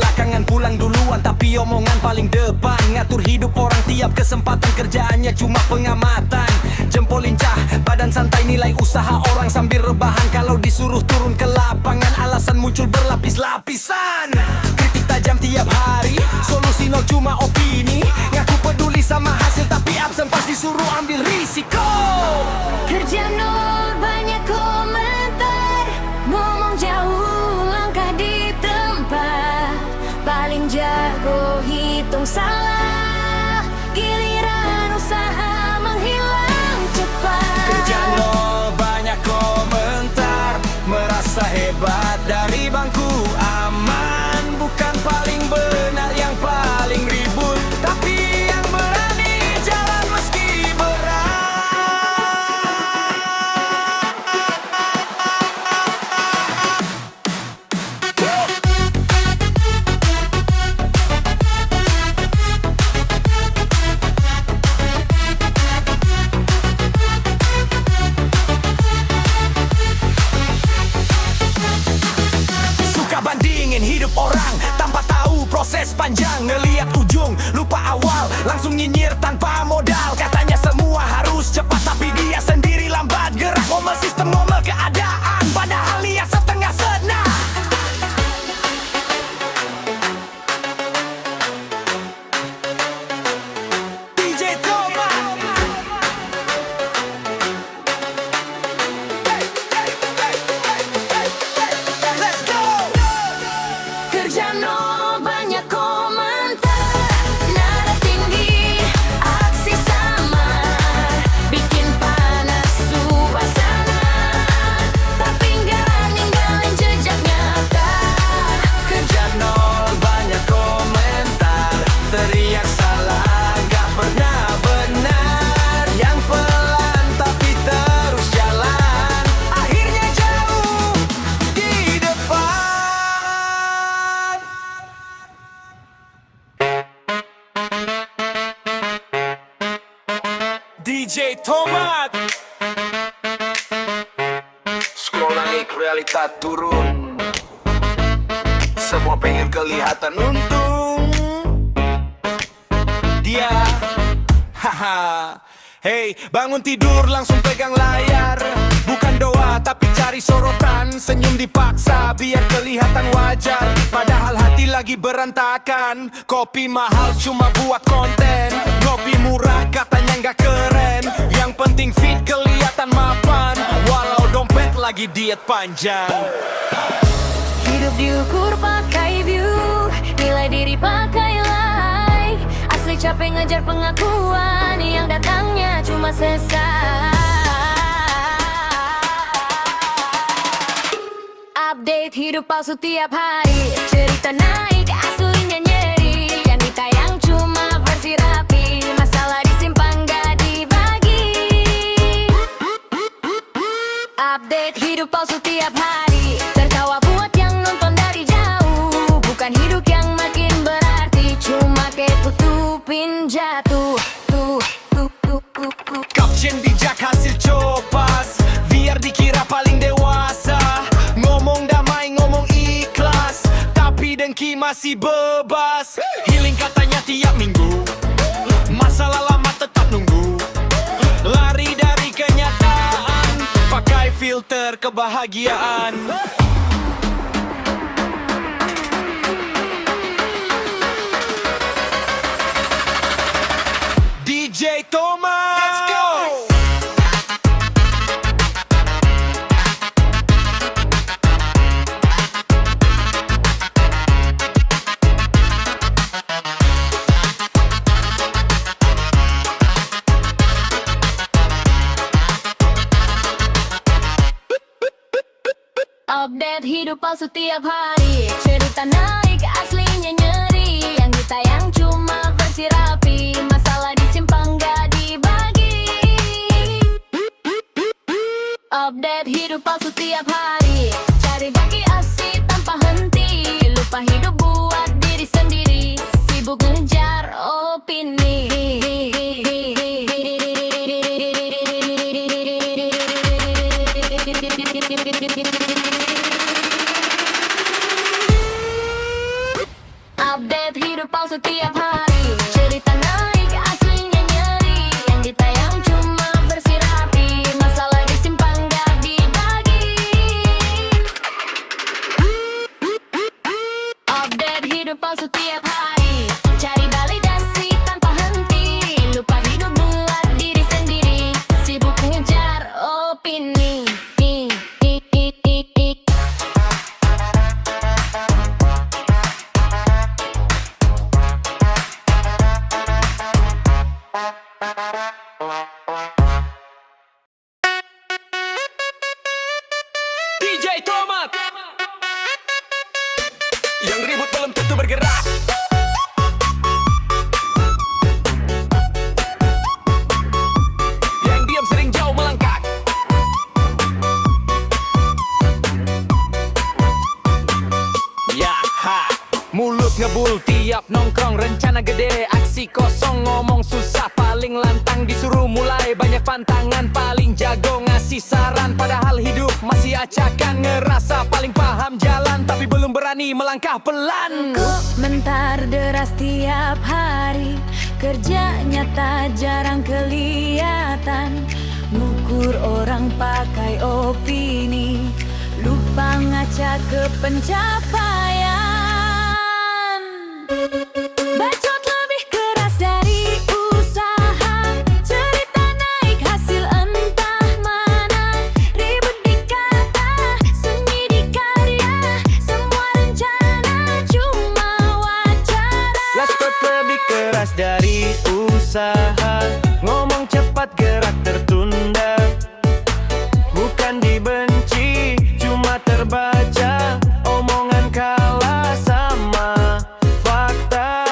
belakangan, pulang duluan tapi omongan paling depan. Ngatur hidup orang tiap kesempatan, kerjaannya cuma pengamatan. Jempol lincah, badan santai, nilai usaha orang sambil rebahan. Kalau disuruh turun ke lapangan, alasan muncul berlapis-lapisan. Kritik tajam tiap hari, solusi nol cuma opini. Ngaku peduli sama hasil tapi absen pas disuruh ambil risiko. Kerja nol banyak komentar, ngomong jauh langkah di tempat. Paling jago hitung salah, giliran usaha menghilang cepat. Kerja nol banyak komentar, merasa hebat dari bangku aman. Bukan paling benar yang paling ribut, tapi yang berani jalan meski berat. Suka bandingin hidup orang tanpa tahu proses panjang. Ngeliat ujung, lupa awal, langsung nyinyir tanpa modal. Katanya semua harus cepat tapi dia sendiri lambat gerak. Ngomel sistem, ngomel keadaan, padahal lihat setengah senang. DJ Thomas. Let's go. Kerja nol banyak komentar, nada tinggi, aksi samar, bikin panas suasana, tapi nggak ninggalin jejak nyata. Kerja nol banyak komentar, teriak salah gak pernah benar. Yang pelan tapi terus jalan, akhirnya jauh di depan. DJ Tomat. Sekolah naik, realita turun. Semua pengen kelihatan untung. Dia, haha. Hey, bangun tidur langsung pegang layar. Bukan doa tapi cari sorotan. Senyum dipaksa biar kelihatan wajar, padahal hati lagi berantakan. Kopi mahal cuma buat konten, ngopi murah katanya nggak keren. Yang penting fit kelihatan mapan, walau dompet lagi diet panjang. Hidup diukur pakai view, nilai diri pakai like. Asli capek ngejar pengakuan yang datangnya cuma sesaat. Update hidup palsu tiap hari, cerita naik aslinya nyeri. Yang ditayang cuma versi rapi, masalah disimpan gak dibagi. Update hidup palsu tiap hari, tertawa buat yang nonton dari jauh. Bukan hidup yang makin berarti, cuma ketutupin jatuh. Caption bijak hasil copas, biar dikira paling dewasa. Ngomong damai, ngomong ikhlas, tapi dengki masih bebas. Healing katanya tiap minggu, masalah lama tetap nunggu. Lari dari kenyataan, pakai filter kebahagiaan. DJ Thomas. Let's go. Update hidup palsu tiap hari, cerita naik aslinya nyeri. Yang ditayang cuma versi rapi, masalah disimpan gak dibagi. Update hidup palsu tiap hari, cari bagi asik tanpa henti. Lupa hidup buat diri sendiri, sibuk ngejar opini. palsu tiap hari. Cerita naik aslinya nyeri, yang ditayang cuma versi rapi. Masalah disimpan gak dibagi. Update hidup palsu tiap hari, cari validasi tanpa henti. Lupa hidup buat diri sendiri, sibuk ngejar opini. DJ Tomat, yang ribut belum tentu bergerak. Yang diam sering jauh melangkah. Ya ha, mulut ngebul tiap nongkrong, rencana gede, aksi kosong, ngomong susah, paling lantang disuruh mulai, banyak pantangan, paling jago ngasih saran, padahal hidup masih acakan, ngerasa paling paham jalan, tapi belum berani melangkah pelan. Komentar deras tiap hari, kerja nyata jarang kelihatan. Ngukur orang pakai opini, lupa ngaca ke pencapaian. Bacot lebih keras dari usaha, cerita naik hasil entah mana. Ribut di kata, sunyi di karya, semua rencana cuma wacana. Bacot lebih keras dari usaha, ngomong cepat gerak tertunda. Bukan dibenci, cuma terbaca, omongan kalah sama fakta.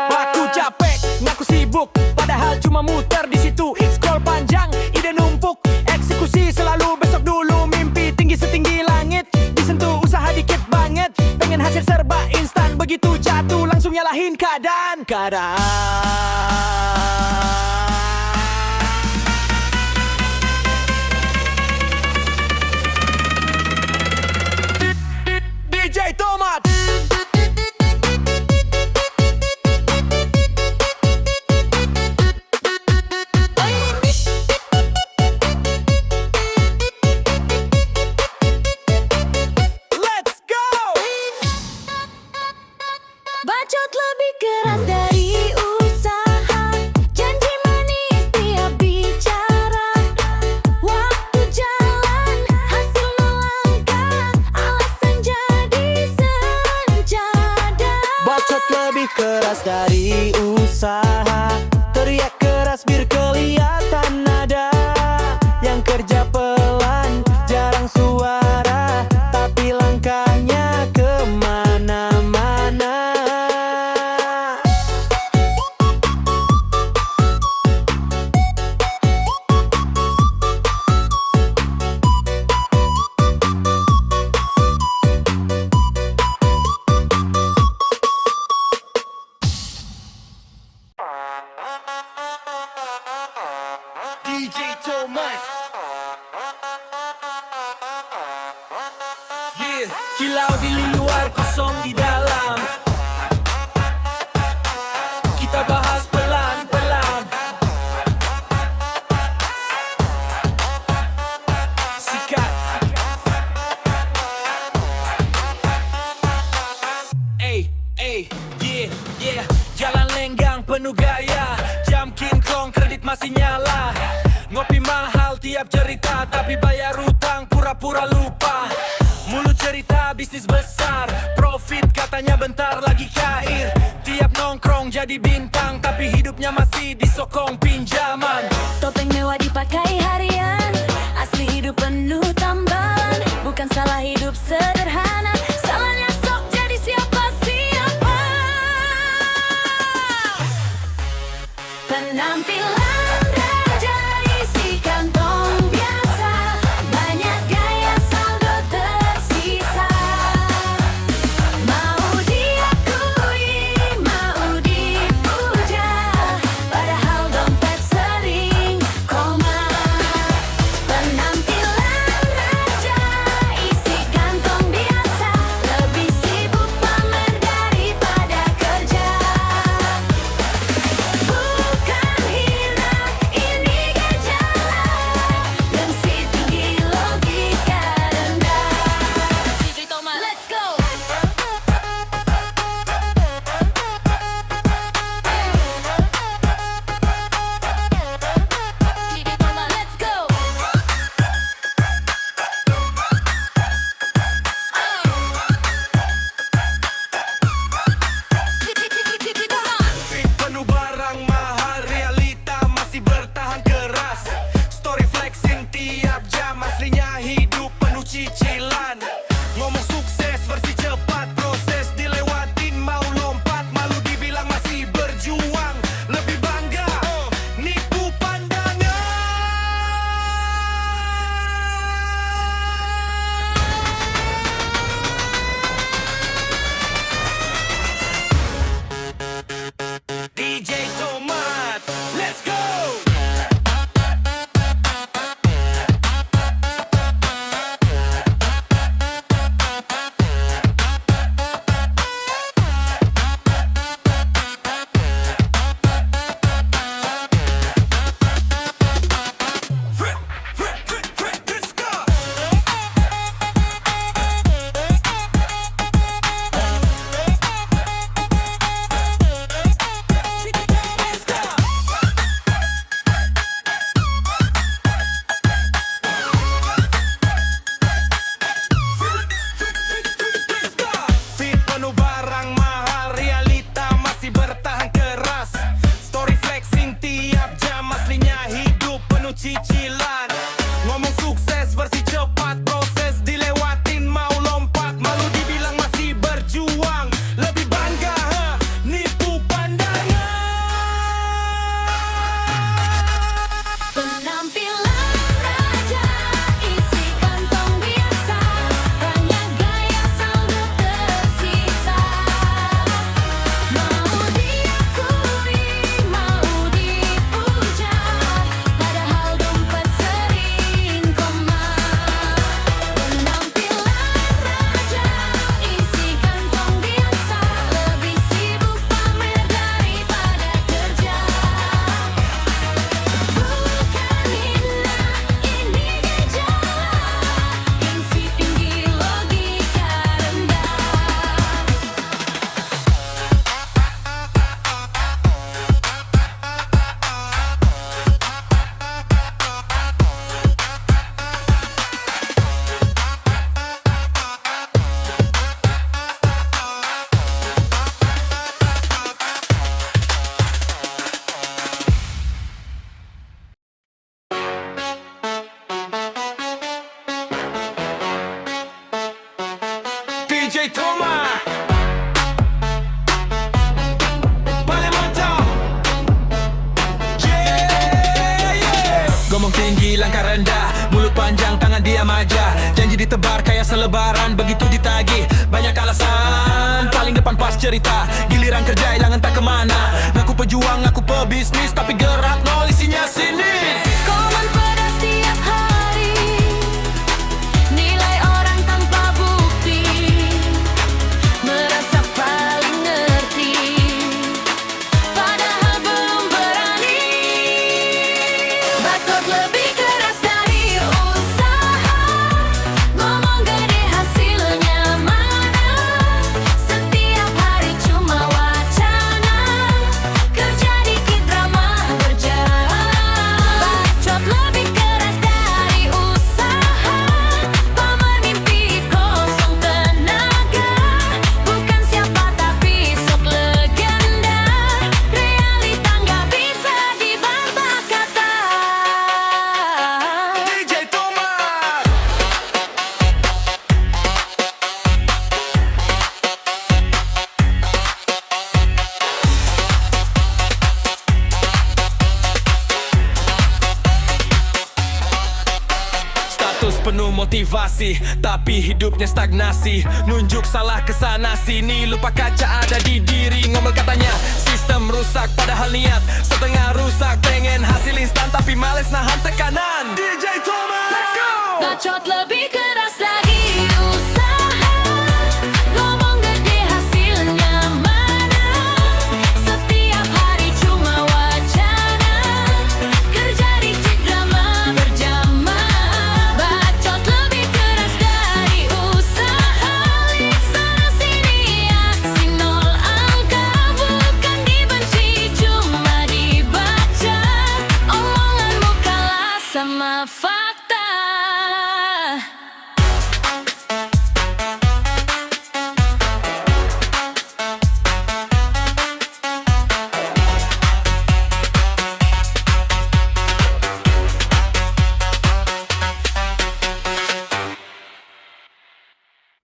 Aku capek, ngaku sibuk, padahal cuma muter di situ. Scroll panjang, ide numpuk, eksekusi selalu besok dulu. Mimpi tinggi setinggi langit, disentuh usaha dikit banget. Pengen hasil serba instan, begitu jatuh langsung nyalahin keadaan. DJ Tomat. Let's go. Bacot lebih keras dari usaha, janji manis tiap bicara. Waktu jalan, hasil melangkah, alasan jadi senjata. Bacot lebih keras dari usaha, teriak keras biar kelihatan nada. Yang kerja pelan, jarang suara, tapi langkahnya kemana-mana. DJ Tomat. Yeah, kilau di luar, kosong di dalam. Kita bahas pelan-pelan. Sikat. Yeah. Jalan lenggang penuh gaya, jam kinclong, kredit masih nyala. Ngopi mahal tiap cerita, tapi bayar utang pura-pura lupa. Mulut cerita bisnis besar, profit katanya bentar lagi cair. Tiap nongkrong jadi bintang, tapi hidupnya masih disokong pinjaman. Topeng mewah dipakai harian, asli hidup penuh tambalan. Bukan salah hidup sederhana, salahnya sok jadi siapa-siapa. Penampilan raja isi kantong biasa, banyak gaya saldo tersisa. Mau diakui, mau dipuja, padahal dompet sering koma. Penampilan raja isi kantong biasa, ditebar kayak selebaran. Begitu ditagih, banyak alasan. Paling depan pas cerita, giliran kerja hilangan tak kemana. Ngaku pejuang, ngaku pebisnis, tapi gerak nol isinya sini. Komen pedas tiap hari, nilai orang tanpa bukti, merasa paling ngerti, padahal belum berani. Bakot lebih keras dari usaha, ngomong gede hasilnya mana. Setiap hari cuma wacana, kerja dikit drama berjalan. Bacot lebih keras dari usaha, pamer mimpi kosong tenaga. Bukan siapa tapi sok legenda, realita nggak bisa dibantah kata. DJ Tomar. Status penuh motivasi, tapi hidupnya stagnasi. Nunjuk salah kesana sini, lupa kaca ada di diri. Ngomel katanya sistem rusak, padahal niat setengah rusak. Pengen hasil instan tapi males nahan tekanan. DJ Thomas, let's go! Bacot lebih keras dari